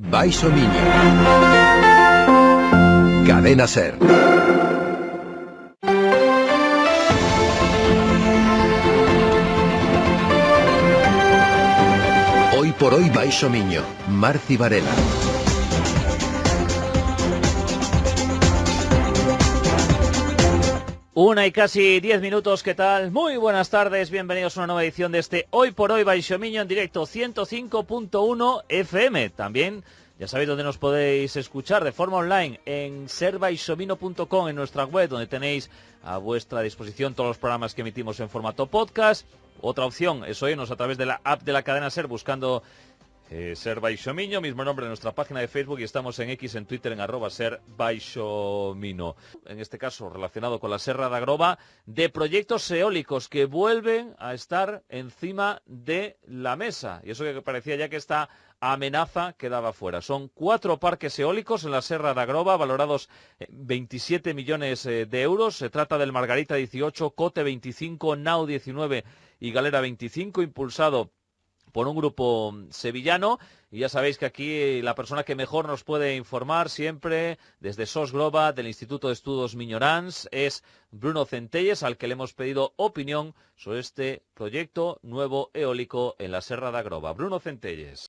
Baixo Miño. Cadena Ser. Hoy por hoy Baixo Miño. Marci Varela. Una y casi 10 minutos, ¿qué tal? Muy buenas tardes, bienvenidos a una nueva edición de este Hoy por Hoy Baixo Miño en directo 105.1 FM. También, ya sabéis dónde nos podéis escuchar de forma online en serbaixomino.com, en nuestra web, donde tenéis a vuestra disposición todos los programas que emitimos en formato podcast. Otra opción es oírnos a través de la app de la cadena Ser, buscando Ser Baixo Miño, mismo nombre en nuestra página de Facebook, y estamos en X, en Twitter, en @serbaixomino. En este caso, relacionado con la Serra da Groba, de proyectos eólicos que vuelven a estar encima de la mesa. Y eso que parecía ya que esta amenaza quedaba fuera. Son 4 parques eólicos en la Serra da Groba, valorados en 27 millones de euros. Se trata del Margarita 18, Cote 25, Nau 19 y Galera 25, impulsado por un grupo sevillano, y ya sabéis que aquí la persona que mejor nos puede informar siempre desde SOS Groba, del Instituto de Estudios Miñoráns, es Bruno Centelles, al que le hemos pedido opinión sobre este proyecto nuevo eólico en la Serra da Groba. Bruno Centelles.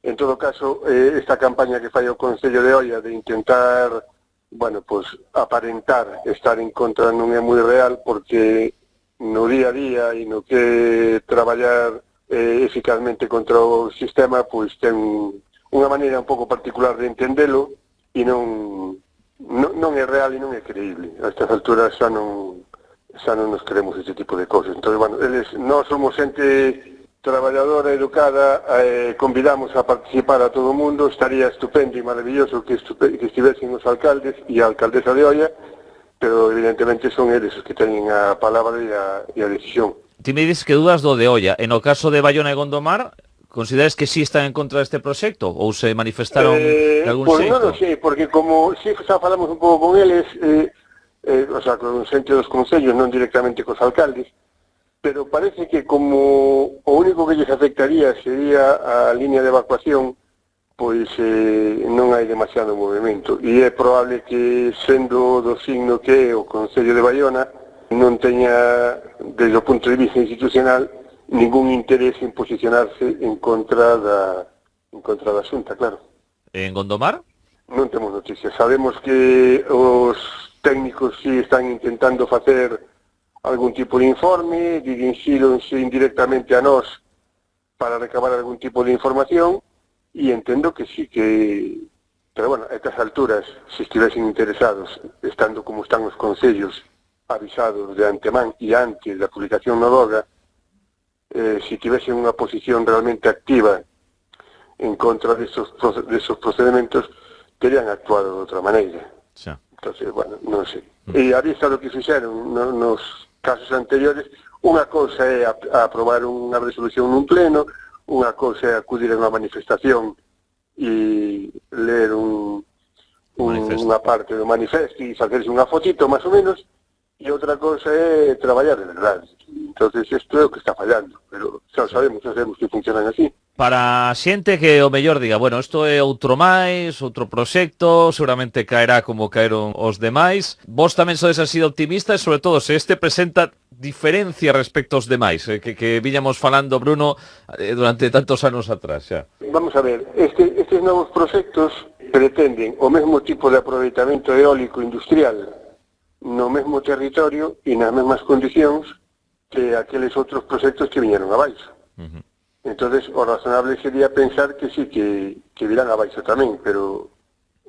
En todo caso, esta campaña que fai o Concello de Oia de intentar, aparentar estar en contra non é moi real, porque no día a día e no que traballar eficazmente contra o sistema, pois ten unha maneira un pouco particular de entendelo e non é real e non é creíble. A estas alturas xa non nos creemos este tipo de cosas. Entón, nós somos xente traballadora, educada, convidamos a participar a todo o mundo. Estaría estupendo e maravilloso que estivesen os alcaldes e a alcaldesa de Oia, pero evidentemente son eles os que teñen a palabra e a decisión. Ti me dices que dudas do de Oia. En o caso de Baiona e Gondomar, consideras que sí están en contra deste proxecto ou se manifestaron de algún xeito? Non sei, porque como si xa falamos un pouco con eles, con xente dos concellos, non directamente cos alcaldes, pero parece que como o único que lles afectaría sería a línea de evacuación, pois non hai demasiado movimento, e é probable que, sendo do signo que é o Concello de Baiona, non teña, desde o punto de vista institucional, ningún interés en posicionarse en contra da Xunta, claro. En Gondomar? Non temos noticias. Sabemos que os técnicos sí están intentando facer algún tipo de informe, dirixíronse indirectamente a nós para recabar algún tipo de información, e entendo que sí que... Pero bueno, a estas alturas, se estivesen interesados, estando como están os concellos, avisados de antemán e antes da publicación no DOGA, se tivesen unha posición realmente activa en contra desos procedimentos, terían actuado de outra maneira. Xa. Entonces, bueno, non sei. E a vista do que fixeron nos casos anteriores, unha cousa é aprobar unha resolución nun pleno, unha cousa é acudir a unha manifestación e ler unha parte do manifesto e facerse unha fotito, máis ou menos, e outra cosa é traballar de verdade. Entonces isto é o que está fallando, pero xa sabemos que funcionan así. Para xente que o mellor diga, bueno, isto é outro máis, outro proxecto, seguramente caerá como caeron os demais. Vos tamén sodes así de optimistas, sobre todo se este presenta diferencia respecto aos demais, que viñamos falando, Bruno, durante tantos anos atrás xa. Vamos a ver, estes novos proxectos pretenden o mesmo tipo de aproveitamento eólico industrial no mesmo territorio e nas mesmas condicións que aqueles outros proxectos que viñeron abaixo. Entonces, o razonable sería pensar que sí, que virán abaixo tamén, pero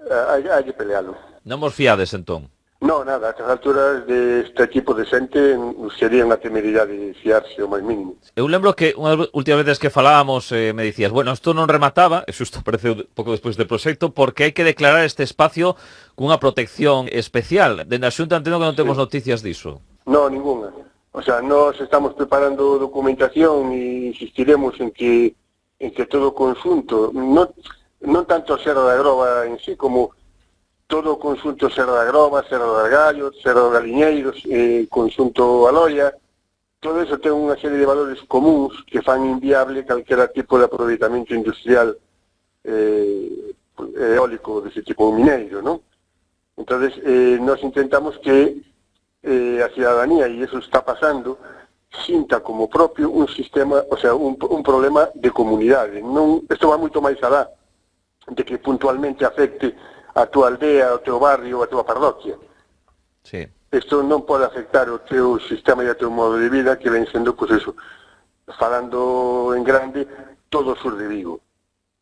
hai que pelealo. Non vos fiades, entón? No, nada, a estas alturas deste equipo de xente sería unha temeridade de fiarse o máis mínimo. Eu lembro que unha das últimas veces que falábamos me dicías, bueno, isto non remataba, e xusto apareceu pouco despois do proxecto, porque hai que declarar este espacio cunha protección especial. Dende a Xunta entendo que non temos noticias diso. No, ninguna. O sea, nós estamos preparando documentación e insistiremos en que todo o conxunto, non tanto a Serra da Groba en sí, como todo o conxunto Serra da Groba, Serra da Gallo, Serra dos Galiñeiros, conxunto Aloia, todo eso ten unha serie de valores comuns que fan inviable calquera tipo de aproveitamento industrial eólico dese tipo mineiro, non? Entonces, nós intentamos que a ciudadanía, e eso está pasando, sinta como propio un sistema, o sea, un problema de comunidade. Non, isto va moito máis alá de que puntualmente afecte a tua aldea, o teu barrio, a tua parroquia. Sí. Isto non pode afectar o teu sistema e o teu modo de vida, que ven sendo, pois eso, falando en grande, todo o sur de Vigo.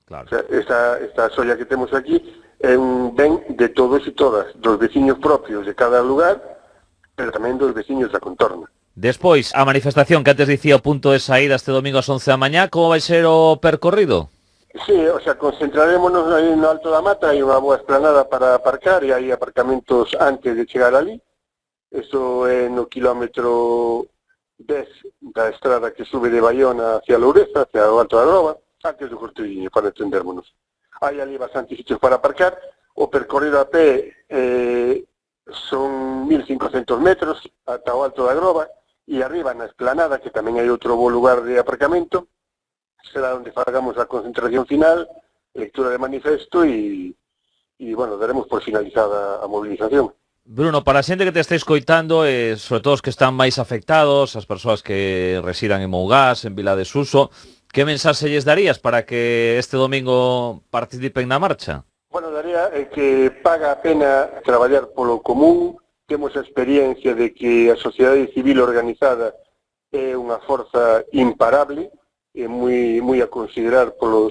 Claro. O sea, esta solla que temos aquí é un ben de todos e todas, dos veciños propios de cada lugar, pero tamén dos veciños da contorna. Despois, a manifestación que antes dicía o punto de saída este domingo ás 11 da mañá, como vai ser o percorrido? Sí, o sea, concentrarémonos aí no Alto da Mata, hai unha boa esplanada para aparcar e hai aparcamentos antes de chegar ali. Eso é no kilómetro 10 da estrada que sube de Baiona hacia Loureza, hacia o Alto da Groba, antes do Cortelliño, para entendermonos. Hai ali bastantes sitios para aparcar. O percorrido a pé son 1.500 metros ata o Alto da Groba, e arriba na esplanada, que tamén hai outro bo lugar de aparcamento, será onde fagamos a concentración final, lectura de manifesto e bueno, daremos por finalizada a movilización. Bruno, para a xente que te está escoitando, sobre todo os que están máis afectados, as persoas que residan en Mougás, en Vila de Suso, que mensaxe lles darías para que este domingo participen na marcha? Bueno, daría que paga a pena traballar polo común. Temos a experiencia de que a sociedade civil organizada é unha forza imparable, e moi a considerar por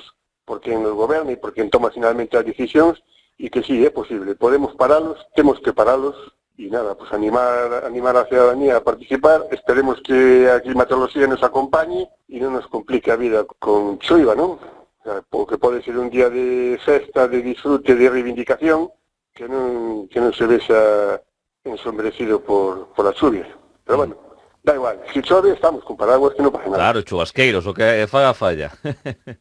quen nos goberna e por quen toma finalmente as decisións, e que sí, é posible. Podemos paralos, temos que paralos, e nada, pues animar a ciudadanía a participar. Esperemos que a climatoloxía nos acompañe e non nos complique a vida con choiva, non? O sea, porque pode ser un día de festa, de disfrute, de reivindicación, que non se vexa ensombrecido por a chuvia. Pero bueno, da igual, se chove estamos con paraguas, que non pasa nada. Claro, chubasqueiros, o que faga falla.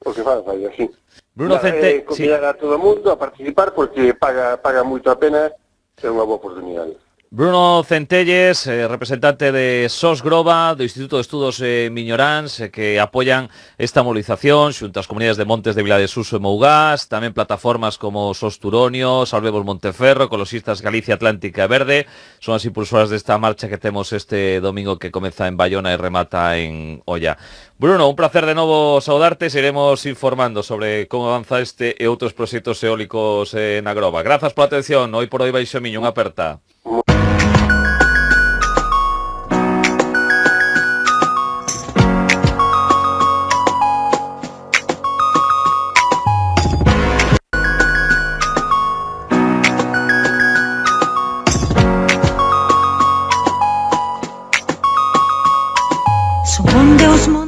O que faga falla, sí. Bruno Centelles, convidar a todo o mundo a participar porque paga moito a pena, é unha boa oportunidade. Bruno Centelles, representante de SOS Groba, do Instituto de Estudos Miñoráns, que apoyan esta movilización xunto ás comunidades de Montes de Vila de Suso e Mougás, tamén plataformas como SOS Turonio, Salvemos Monteferro, Ecoloxistas Galicia Atlántica e Verde, son as impulsoras desta marcha que temos este domingo que comeza en Baiona e remata en Oia. Bruno, un placer de novo saudarte, iremos informando sobre como avanza este e outros proxectos eólicos na Groba. Grazas pola atención, hoy por hoy Baixo Miño, unha aperta. Som un Déus molt